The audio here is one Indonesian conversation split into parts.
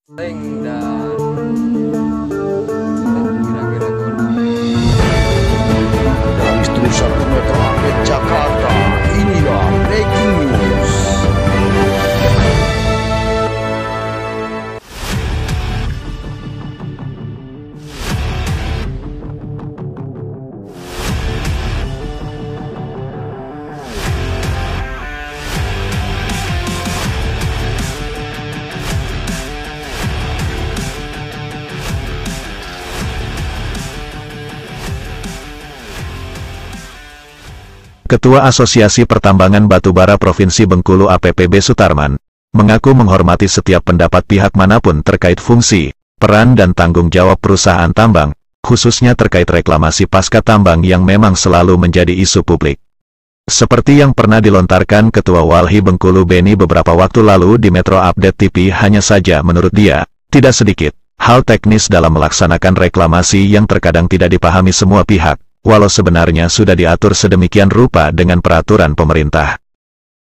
Dan kira-kira kewenangan Dari Studio 1 Metro Update Jakarta, inilah Breaking News. Ketua Asosiasi Pertambangan Batubara Provinsi Bengkulu APPB Sutarman, mengaku menghormati setiap pendapat pihak manapun terkait fungsi, peran dan tanggung jawab perusahaan tambang, khususnya terkait reklamasi pasca tambang yang memang selalu menjadi isu publik. Seperti yang pernah dilontarkan Ketua Walhi Bengkulu Beni beberapa waktu lalu di Metro Update TV, hanya saja menurut dia, tidak sedikit hal teknis dalam melaksanakan reklamasi yang terkadang tidak dipahami semua pihak, walau sebenarnya sudah diatur sedemikian rupa dengan peraturan pemerintah.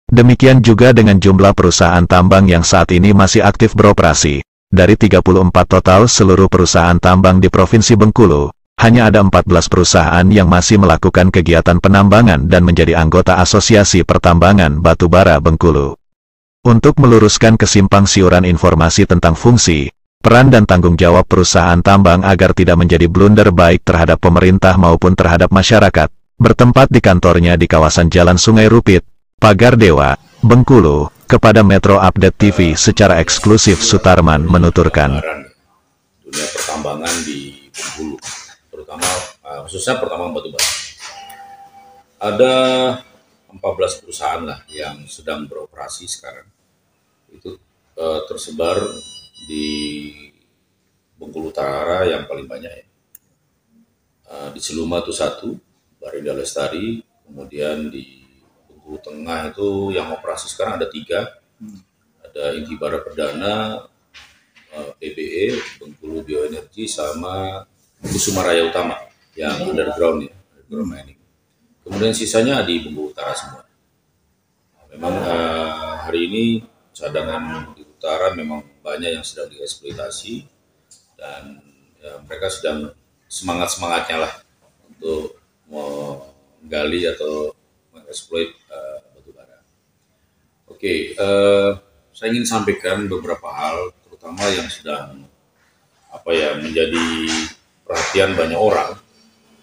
Demikian juga dengan jumlah perusahaan tambang yang saat ini masih aktif beroperasi. Dari 34 total seluruh perusahaan tambang di Provinsi Bengkulu, hanya ada 14 perusahaan yang masih melakukan kegiatan penambangan dan menjadi anggota Asosiasi Pertambangan Batubara Bengkulu. Untuk meluruskan kesimpang siuran informasi tentang fungsi, peran dan tanggung jawab perusahaan tambang agar tidak menjadi blunder baik terhadap pemerintah maupun terhadap masyarakat, bertempat di kantornya di kawasan Jalan Sungai Rupit, Pagar Dewa, Bengkulu, kepada Metro Update TV secara eksklusif Sutarman menuturkan. Dunia pertambangan di Bengkulu, terutama khususnya pertambangan batubara. Ada 14 perusahaan lah yang sedang beroperasi sekarang. Itu tersebar di Bengkulu Utara yang paling banyak ya. Di Seluma itu 1, Barinda Lestari, kemudian di Bengkulu Tengah itu yang operasi sekarang ada 3, ada Inti Bara Perdana, PBE, Bengkulu Bioenergi, sama Kusuma Raya Utama yang underground ya, underground mining. Kemudian sisanya di Bengkulu Utara semua. Memang hari ini cadangan di utara memang banyak yang sedang dieksploitasi dan ya, mereka sedang semangat-semangatnya lah untuk menggali atau mengeksploit batubara. Oke, saya ingin sampaikan beberapa hal terutama yang sedang menjadi perhatian banyak orang,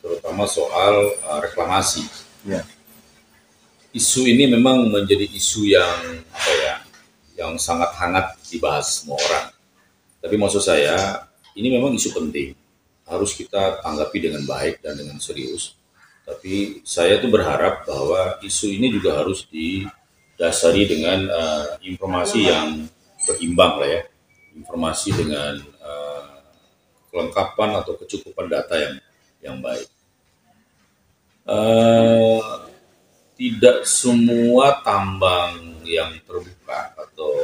terutama soal reklamasi. Ya. Isu ini memang menjadi isu yang sangat hangat dibahas semua orang. Tapi maksud saya, ini memang isu penting. Harus kita tanggapi dengan baik dan dengan serius. Tapi saya tuh berharap bahwa isu ini juga harus didasari dengan informasi yang berimbang lah ya. Informasi dengan kelengkapan atau kecukupan data yang baik. Tidak semua tambang yang terbuka atau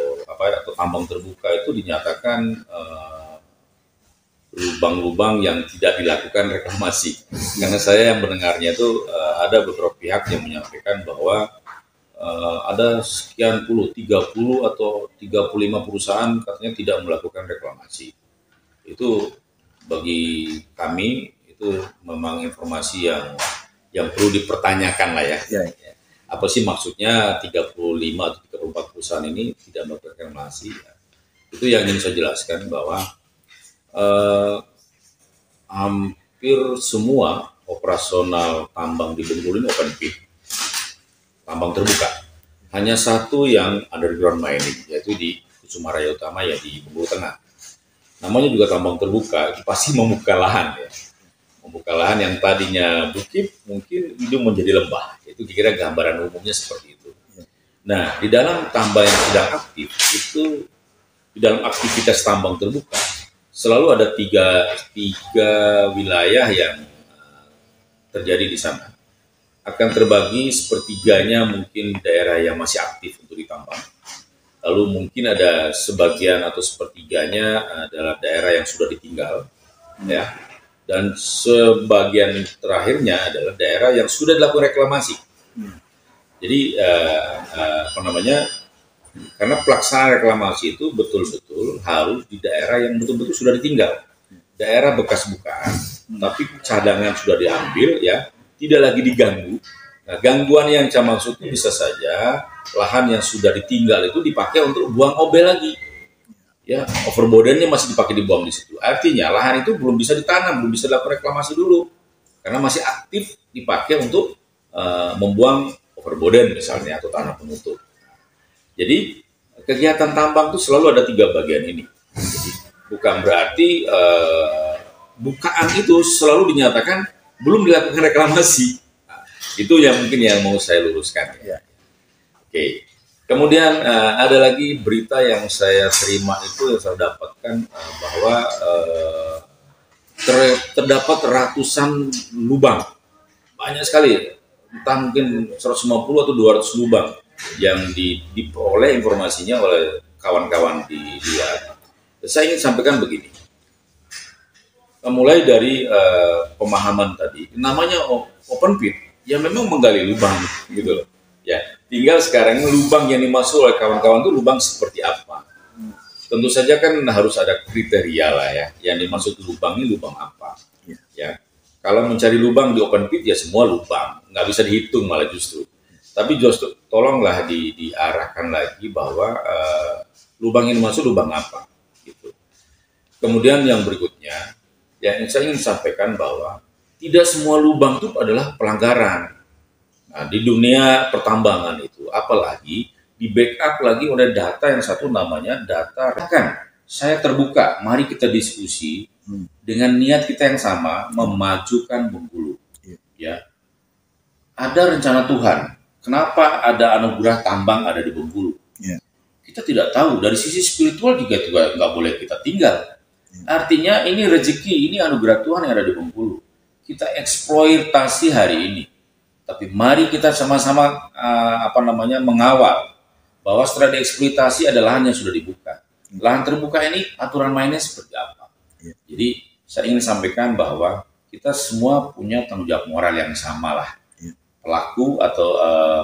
tambang terbuka itu dinyatakan lubang-lubang yang tidak dilakukan reklamasi. Karena saya yang mendengarnya itu ada beberapa pihak yang menyampaikan bahwa ada sekian puluh, 30 atau 35 perusahaan katanya tidak melakukan reklamasi. Itu bagi kami itu memang informasi yang perlu dipertanyakan lah ya. Ya. Apa sih maksudnya 35 atau 34 perusahaan ini tidak melakukan reklamasi? Ya. Itu yang ingin saya jelaskan bahwa hampir semua operasional tambang di Bengkulu ini open pit, tambang terbuka. Hanya satu yang underground mining, yaitu di Kusuma Raya Utama ya di Bengkulu Tengah. Namanya juga tambang terbuka, itu pasti membuka lahan ya. Membuka lahan yang tadinya bukit mungkin itu menjadi lembah. Itu kira-kira gambaran umumnya seperti itu. Nah, di dalam tambang yang sedang aktif itu, di dalam aktivitas tambang terbuka selalu ada tiga wilayah yang terjadi di sana. Akan terbagi sepertiganya mungkin daerah yang masih aktif untuk ditambang. Lalu mungkin ada sebagian atau sepertiganya adalah daerah yang sudah ditinggal, ya. Dan sebagian terakhirnya adalah daerah yang sudah dilakukan reklamasi. Jadi karena pelaksanaan reklamasi itu betul-betul betul-betul harus di daerah yang betul-betul sudah ditinggal. Daerah bekas bukaan, tapi cadangan sudah diambil ya, tidak lagi diganggu. Nah, gangguan yang saya maksud itu bisa saja lahan yang sudah ditinggal itu dipakai untuk buang OB lagi. Ya, overburdennya masih dipakai dibuang di situ. Artinya lahan itu belum bisa ditanam, belum bisa dilakukan reklamasi dulu. Karena masih aktif dipakai untuk membuang overburden misalnya atau tanah penutup. Jadi kegiatan tambang itu selalu ada 3 bagian ini. Jadi, bukan berarti bukaan itu selalu dinyatakan belum dilakukan reklamasi. Nah, itu yang mungkin yang mau saya luruskan. Ya. Oke. Kemudian ada lagi berita yang saya terima itu yang saya dapatkan bahwa terdapat ratusan lubang, banyak sekali, entah mungkin 150 atau 200 lubang yang diperoleh informasinya oleh kawan-kawan di luar. Saya ingin sampaikan begini, mulai dari pemahaman tadi, namanya open pit, ya memang menggali lubang gitu loh. Ya, tinggal sekarang lubang yang dimaksud oleh kawan-kawan itu lubang seperti apa? Tentu saja kan harus ada kriteria lah ya, yang dimaksud lubang ini lubang apa? Ya, kalau mencari lubang di open pit ya semua lubang, nggak bisa dihitung malah justru. Tapi justru tolonglah diarahkan lagi bahwa lubang ini maksud lubang apa? Gitu. Kemudian yang berikutnya, yang saya ingin sampaikan bahwa tidak semua lubang itu adalah pelanggaran. Nah, di dunia pertambangan itu, apalagi di backup lagi oleh data yang satu namanya data rekan. Saya terbuka, mari kita diskusi dengan niat kita yang sama, memajukan Bengkulu. Ya, ada rencana Tuhan. Kenapa ada anugerah tambang ada di Bengkulu? Kita tidak tahu. Dari sisi spiritual juga nggak boleh kita tinggal. Artinya ini rezeki, ini anugerah Tuhan yang ada di Bengkulu. Kita eksploitasi hari ini. Tapi mari kita sama-sama mengawal bahwa setelah dieksploitasi ada lahan yang sudah dibuka. Lahan terbuka ini aturan mainnya seperti apa? Jadi saya ingin sampaikan bahwa kita semua punya tanggung jawab moral yang sama lah. Pelaku atau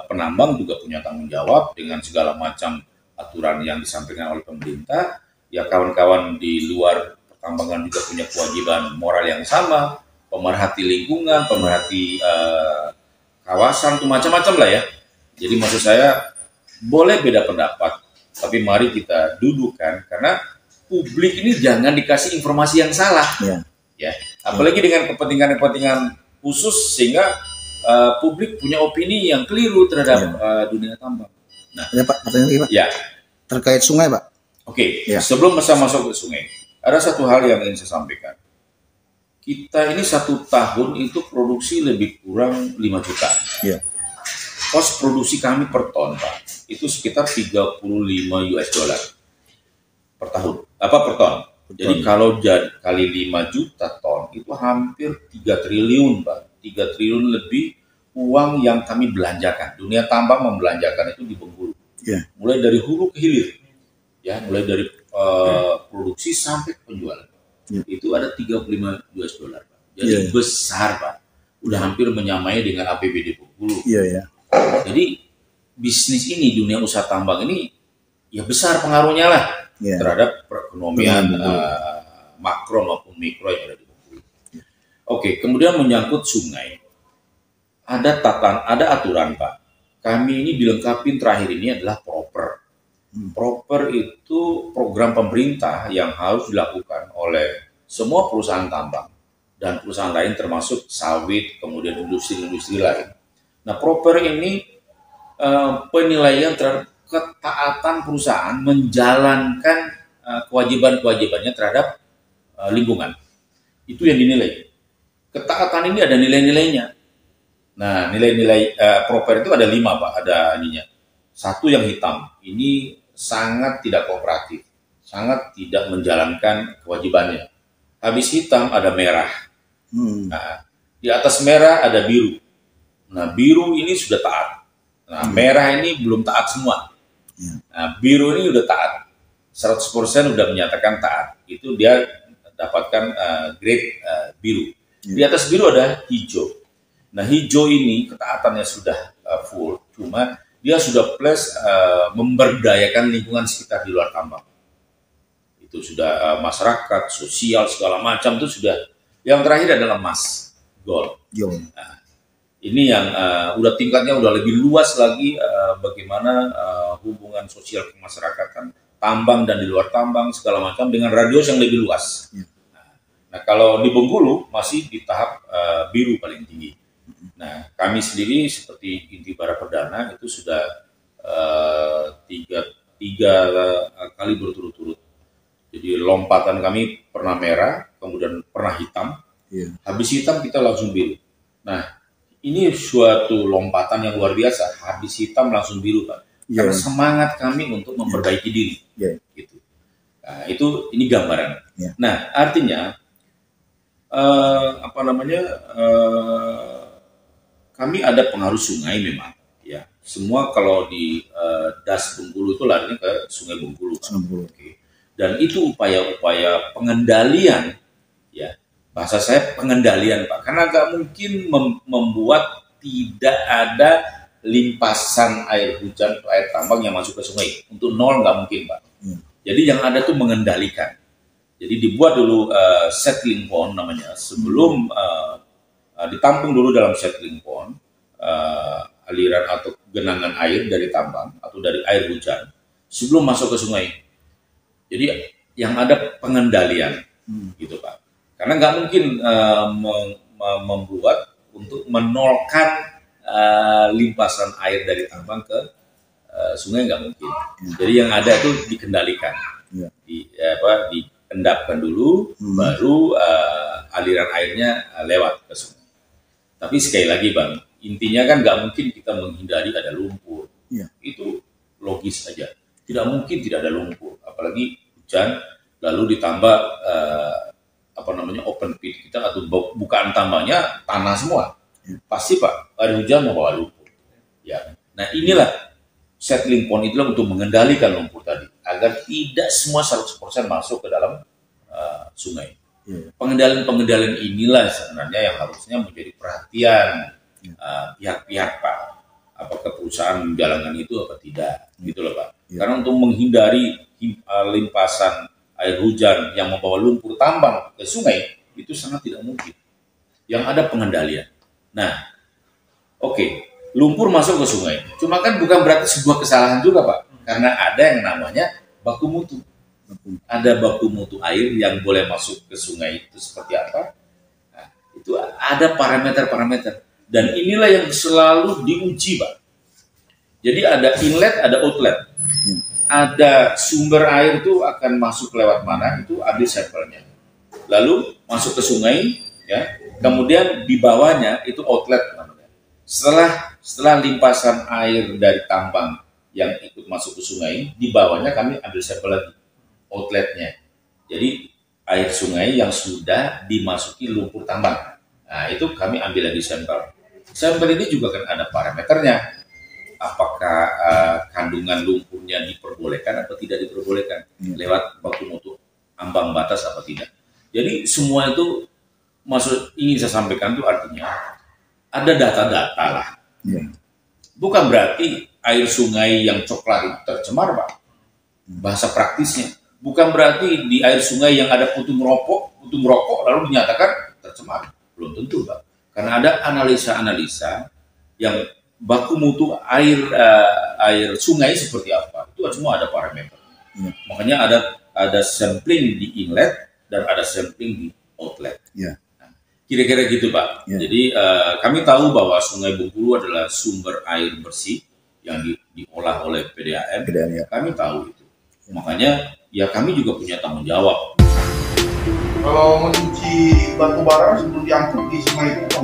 penambang juga punya tanggung jawab dengan segala macam aturan yang disampaikan oleh pemerintah. Ya kawan-kawan di luar pertambangan juga punya kewajiban moral yang sama, pemerhati lingkungan, pemerhati kawasan, itu macam-macam lah ya. Jadi maksud saya boleh beda pendapat, tapi mari kita dudukkan karena publik ini jangan dikasih informasi yang salah, ya. Apalagi dengan kepentingan-kepentingan khusus sehingga publik punya opini yang keliru terhadap dunia tambang. Nah, ya Pak, pertanyaan lagi Pak. Ya. Terkait sungai Pak. Oke. Sebelum saya masuk ke sungai, ada satu hal yang ingin saya sampaikan. Kita ini 1 tahun itu produksi lebih kurang 5 juta. Kos produksi kami per ton, Pak, itu sekitar 35 US dollar per tahun. Per ton. Jadi kalau kali 5 juta ton itu hampir 3 triliun, Pak. 3 triliun lebih uang yang kami belanjakan. Dunia tambang membelanjakan itu di Bengkulu. Mulai dari hulu ke hilir. Ya, mulai dari produksi sampai penjualan. Itu ada 35 US dollar, Pak. Jadi besar, Pak. Udah hampir menyamai dengan APBD Bengkulu. Jadi bisnis ini, dunia usaha tambang ini ya besar pengaruhnya lah terhadap perekonomian makro maupun mikro yang ada di Bengkulu. Oke, kemudian menyangkut sungai. Ada aturan, Pak. Kami ini dilengkapi terakhir ini adalah proper. Proper itu program pemerintah yang harus dilakukan oleh semua perusahaan tambang dan perusahaan lain termasuk sawit, kemudian industri-industri lain. Nah, proper ini penilaian terhadap ketaatan perusahaan menjalankan kewajiban-kewajibannya terhadap lingkungan. Itu yang dinilai. Ketaatan ini ada nilai-nilainya. Nah, nilai-nilai proper itu ada 5, Pak, ada ininya. 1 yang hitam, ini sangat tidak kooperatif, sangat tidak menjalankan kewajibannya. Habis hitam ada merah. Nah, di atas merah ada biru. Nah, biru ini sudah taat. Nah, merah ini belum taat semua. Nah, biru ini udah taat. 100% udah menyatakan taat. Itu dia dapatkan grade biru. Di atas biru ada hijau. Nah, hijau ini ketaatannya sudah full, cuma dia sudah plus memberdayakan lingkungan sekitar di luar tambang. itu sudah masyarakat, sosial segala macam itu sudah. Yang terakhir adalah emas, gold. Nah, ini yang udah tingkatnya udah lebih luas lagi, bagaimana hubungan sosial kemasyarakatan, tambang dan di luar tambang segala macam dengan radius yang lebih luas. Nah, kalau di Bengkulu masih di tahap biru paling tinggi. Nah, kami sendiri seperti Inti Bara Perdana itu sudah tiga kali berturut-turut. Jadi lompatan kami pernah merah, kemudian pernah hitam, habis hitam kita langsung biru. Nah, ini suatu lompatan yang luar biasa, habis hitam langsung biru, Pak. Karena semangat kami untuk memperbaiki diri, gitu. Nah, ini gambaran. Nah, artinya kami ada pengaruh sungai memang, ya. Semua kalau di das Bengkulu itu larinya ke Sungai Bengkulu. Okay. Dan itu upaya-upaya pengendalian, ya, bahasa saya pengendalian, Pak, karena nggak mungkin membuat tidak ada limpasan air hujan atau air tambang yang masuk ke sungai. Untuk nol nggak mungkin, Pak. Jadi yang ada tuh mengendalikan. Jadi dibuat dulu settling pond namanya, sebelum ditampung dulu dalam settling pond, aliran atau genangan air dari tambang atau dari air hujan sebelum masuk ke sungai. Jadi yang ada pengendalian, gitu, Pak. Karena nggak mungkin membuat untuk menolkan limpasan air dari tambang ke sungai, nggak mungkin. Jadi yang ada itu dikendalikan, diendapkan dulu, baru aliran airnya lewat ke sungai. Tapi sekali lagi, Bang, intinya kan nggak mungkin kita menghindari ada lumpur. Itu logis saja. Tidak mungkin tidak ada lumpur, apalagi hujan, lalu ditambah open pit kita atau bukaan tambangnya tanah semua. Pasti, Pak, air hujan membawa lumpur. Ya. Nah, inilah settling pond itulah untuk mengendalikan lumpur tadi agar tidak semua 100% masuk ke dalam sungai. Pengendalian inilah sebenarnya yang harusnya menjadi perhatian pihak-pihak, Pak. Apakah perusahaan menjalankan itu apa tidak, gitu loh, Pak. Karena untuk menghindari limpasan air hujan yang membawa lumpur tambang ke sungai itu sangat tidak mungkin. Yang ada pengendalian. Nah, lumpur masuk ke sungai. Cuma kan bukan berarti sebuah kesalahan juga, Pak. Karena ada yang namanya baku mutu. Ada baku mutu air yang boleh masuk ke sungai itu seperti apa? Nah, itu ada parameter-parameter. Dan inilah yang selalu diuji, Pak. Jadi ada inlet, ada outlet. Ada sumber air itu akan masuk lewat mana, itu ambil sampelnya. Lalu masuk ke sungai, ya. Kemudian di bawahnya itu outlet namanya. Setelah limpasan air dari tambang yang ikut masuk ke sungai, di bawahnya kami ambil sampel lagi, outletnya. Jadi air sungai yang sudah dimasuki lumpur tambang. Nah, itu kami ambil lagi sampel. Sampel ini juga kan ada parameternya. Apakah kandungan lumpurnya diperbolehkan atau tidak diperbolehkan lewat baku mutu ambang batas apa tidak. Jadi semua itu ingin saya sampaikan itu artinya ada data-data lah. Bukan berarti air sungai yang coklat itu tercemar, Pak. Bahasa praktisnya. Bukan berarti di air sungai yang ada putung rokok lalu dinyatakan tercemar. Belum tentu, Pak. Karena ada analisa-analisa yang baku mutu air sungai seperti apa. Itu semua ada parameter. Makanya ada sampling di inlet dan ada sampling di outlet. Nah, kira-kira gitu, Pak. Jadi kami tahu bahwa Sungai Bengkulu adalah sumber air bersih yang diolah oleh PDAM. Kami tahu itu. Makanya ya kami juga punya tanggung jawab. Kalau mencuci batu bara sebelum diangkut di sungai itu